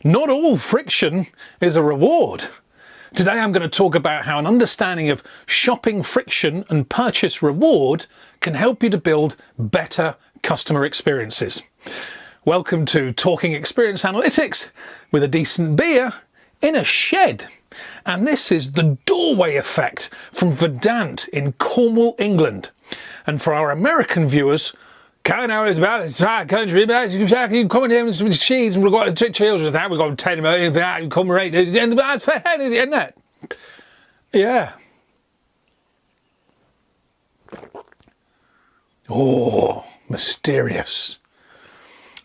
Not all friction is a reward. Today I'm going to talk about how an understanding of shopping friction and purchase reward can help you to build better customer experiences. Welcome to Talking Experience Analytics with a decent beer in a shed. And this is the doorway effect from Verdant in Cornwall, England. And for our American viewers, Canada is about as far country, you come in with cheese and we've got 2 children with that, we've got 10 million, that come right, isn't it? Yeah. Oh, mysterious.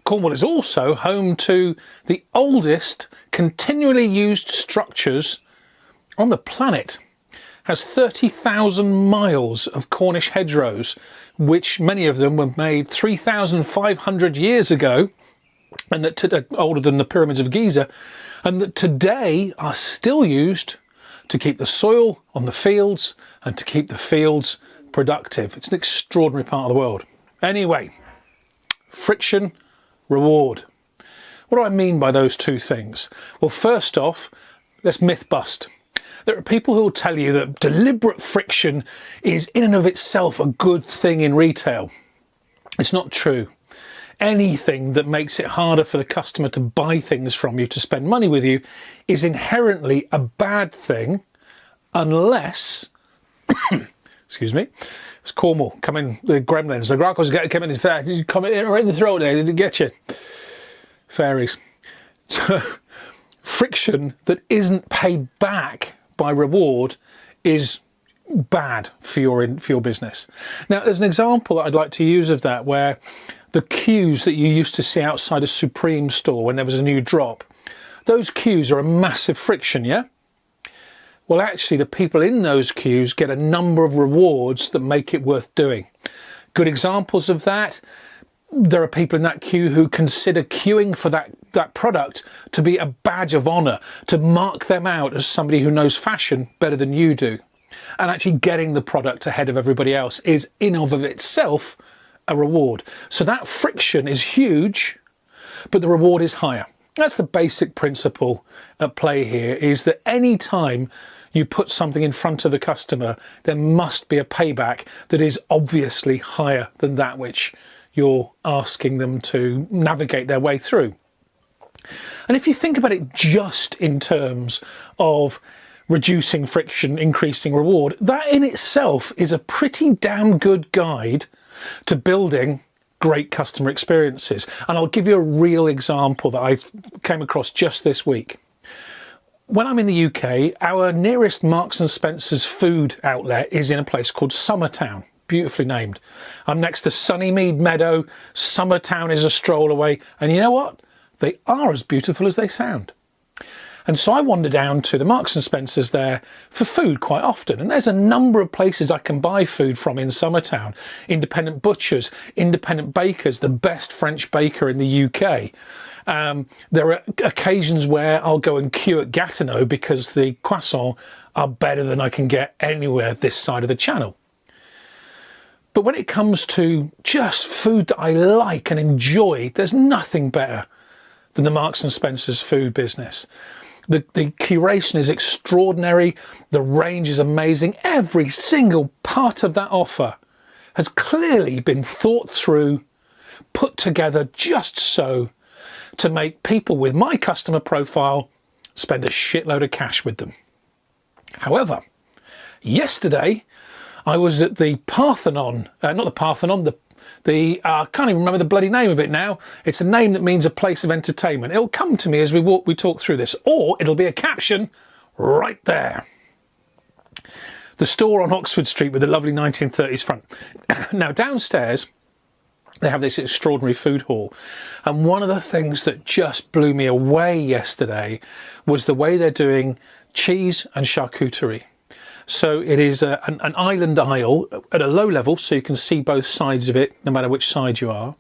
Cornwall is also home to the oldest continually used structures on the planet. Has 30,000 miles of Cornish hedgerows, which many of them were made 3,500 years ago, and that older than the pyramids of Giza, and that today are still used to keep the soil on the fields and to keep the fields productive. It's an extraordinary part of the world. Anyway, friction, reward. What do I mean by those two things? Well, first off, let's myth bust. There are people who will tell you that deliberate friction is in and of itself a good thing in retail. It's not true. Anything that makes it harder for the customer to buy things from you, to spend money with you, is inherently a bad thing unless, excuse me, it's Cornwall, come in, the gremlins, the grackles come in, come in right in the throat there, did it get you? Fairies. So, friction that isn't paid back by reward is bad for your business. Now, there's an example that I'd like to use of that, where the queues that you used to see outside a Supreme store when there was a new drop, those queues are a massive friction, yeah? Well, actually, the people in those queues get a number of rewards that make it worth doing. Good examples of that: there are people in that queue who consider queuing for that product to be a badge of honour, to mark them out as somebody who knows fashion better than you do. And actually getting the product ahead of everybody else is in of itself a reward. So that friction is huge, but the reward is higher. That's the basic principle at play here, is that any time you put something in front of the customer, there must be a payback that is obviously higher than that which you're asking them to navigate their way through. And if you think about it just in terms of reducing friction, increasing reward, that in itself is a pretty damn good guide to building great customer experiences. And I'll give you a real example that I came across just this week. When I'm in the UK, our nearest Marks and Spencer's food outlet is in a place called Summertown. Beautifully named. I'm next to Sunnymead Meadow. Summertown is a stroll away. And you know what? They are as beautiful as they sound. And so I wander down to the Marks and Spencer's there for food quite often. And there's a number of places I can buy food from in Summertown. Independent butchers, independent bakers, the best French baker in the UK. There are occasions where I'll go and queue at Gatineau because the croissants are better than I can get anywhere this side of the channel. But when it comes to just food that I like and enjoy, there's nothing better than the Marks and Spencer's food business. The curation is extraordinary. The range is amazing. Every single part of that offer has clearly been thought through, put together just so to make people with my customer profile spend a shitload of cash with them. However, yesterday I was at the Pantheon, not the Pantheon, I can't even remember the bloody name of it now. It's a name that means a place of entertainment. It'll come to me as we talk through this, or it'll be a caption right there. The store on Oxford Street with the lovely 1930s front. Now downstairs, they have this extraordinary food hall. And one of the things that just blew me away yesterday was the way they're doing cheese and charcuterie. So it is an island aisle at a low level, so you can see both sides of it, no matter which side you are.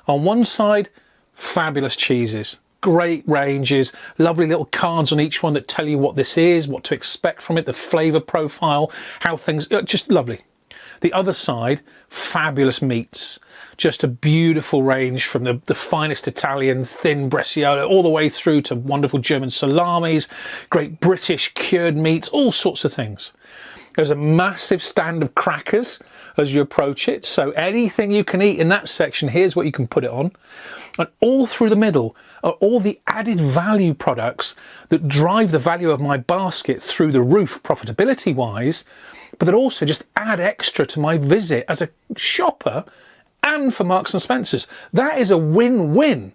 On one side, fabulous cheeses, great ranges, lovely little cards on each one that tell you what this is, what to expect from it, the flavour profile, how things, just lovely. The other side, fabulous meats. Just a beautiful range from the finest Italian thin Bresciano all the way through to wonderful German salamis, great British cured meats, all sorts of things. There's a massive stand of crackers as you approach it. So anything you can eat in that section, here's what you can put it on. And all through the middle are all the added value products that drive the value of my basket through the roof profitability wise, but that also just add extra to my visit as a shopper and for Marks and Spencer's. That is a win-win.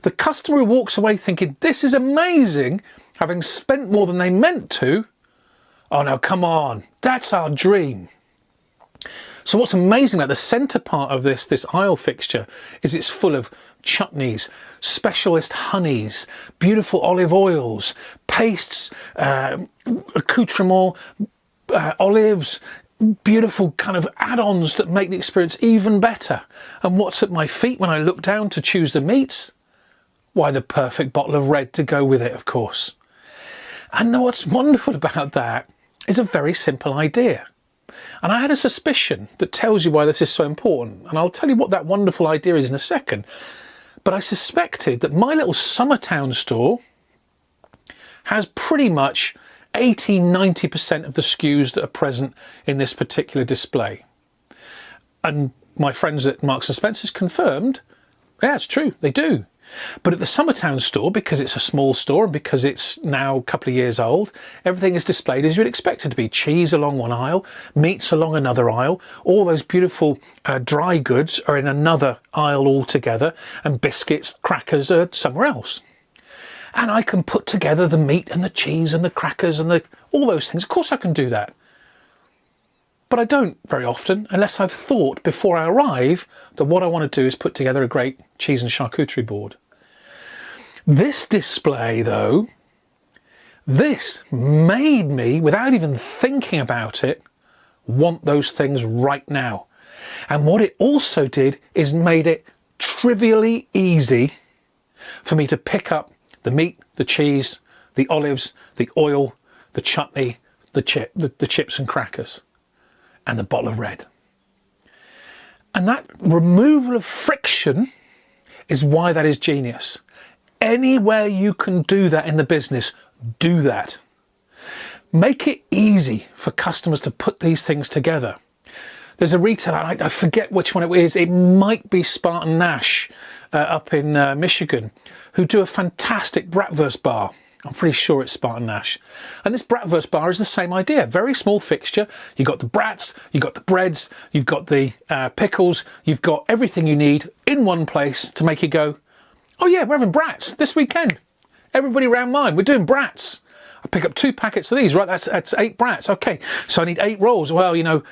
The customer who walks away thinking, this is amazing, having spent more than they meant to. Oh no, come on, that's our dream. So what's amazing about the centre part of this aisle fixture is it's full of chutneys, specialist honeys, beautiful olive oils, pastes, accoutrements, olives, beautiful kind of add-ons that make the experience even better. And what's at my feet when I look down to choose the meats? Why, the perfect bottle of red to go with it, of course. And what's wonderful about that is a very simple idea. And I had a suspicion that tells you why this is so important. And I'll tell you what that wonderful idea is in a second. But I suspected that my little Summertown store has pretty much 80–90% of the SKUs that are present in this particular display. And my friends at Marks and Spencer's confirmed, yeah, it's true, they do. But at the Summertown store, because it's a small store and because it's now a couple of years old, everything is displayed as you'd expect it to be. Cheese along one aisle, meats along another aisle, all those beautiful dry goods are in another aisle altogether, and biscuits, crackers are somewhere else. And I can put together the meat and the cheese and the crackers and all those things. Of course I can do that. But I don't very often, unless I've thought before I arrive that what I want to do is put together a great cheese and charcuterie board. This display, though, this made me, without even thinking about it, want those things right now. And what it also did is made it trivially easy for me to pick up the meat, the cheese, the olives, the oil, the chutney, the chips and crackers, and the bottle of red. And that removal of friction is why that is genius. Anywhere you can do that in the business, do that. Make it easy for customers to put these things together. There's a retailer, I forget which one it is, it might be SpartanNash up in Michigan, who do a fantastic bratwurst bar. I'm pretty sure it's SpartanNash. And this bratwurst bar is the same idea. Very small fixture. You've got the brats, you've got the breads, you've got the pickles, you've got everything you need in one place to make you go, oh yeah, we're having brats this weekend. Everybody around mine, we're doing brats. I pick up 2 packets of these, right? That's 8 brats. Okay, so I need 8 rolls. Well, you know,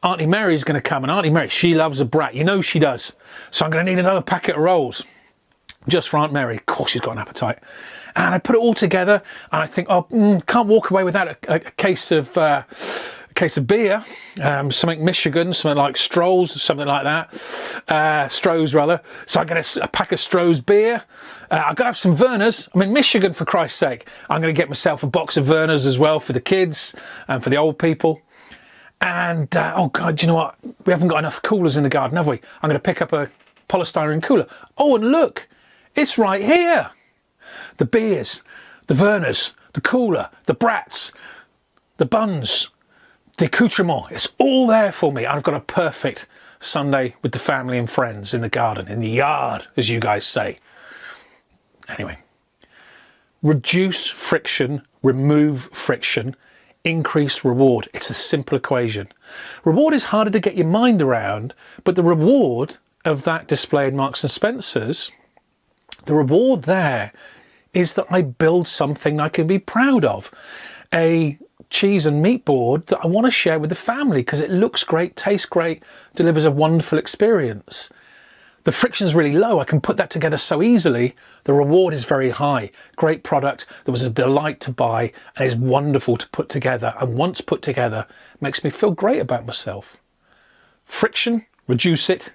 Auntie Mary's going to come, and Auntie Mary, she loves a brat. You know she does. So I'm going to need another packet of rolls. Just for Aunt Mary. Of course she's got an appetite. And I put it all together and I think, oh, can't walk away without a case of beer, something Michigan, something like Stroh's, something like that, Stroh's rather. So I get a pack of Stroh's beer. I've got to have some Werner's. I'm in Michigan, for Christ's sake. I'm going to get myself a box of Werner's as well for the kids and for the old people. And oh God, you know what? We haven't got enough coolers in the garden, have we? I'm going to pick up a polystyrene cooler. Oh, and look, it's right here. The beers, the Werner's, the cooler, the brats, the buns, the accoutrement. It's all there for me. I've got a perfect Sunday with the family and friends in the garden, in the yard, as you guys say. Anyway, reduce friction, remove friction, increase reward. It's a simple equation. Reward is harder to get your mind around, but the reward of that display in Marks and Spencer's, the reward there is that I build something I can be proud of. A cheese and meat board that I want to share with the family because it looks great, tastes great, delivers a wonderful experience. The friction is really low. I can put that together so easily. The reward is very high. Great product that was a delight to buy and is wonderful to put together. And once put together, makes me feel great about myself. Friction, reduce it.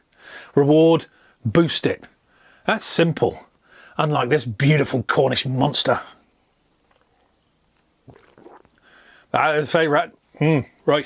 Reward, boost it. That's simple. Unlike this beautiful Cornish monster. That is a favourite. Right.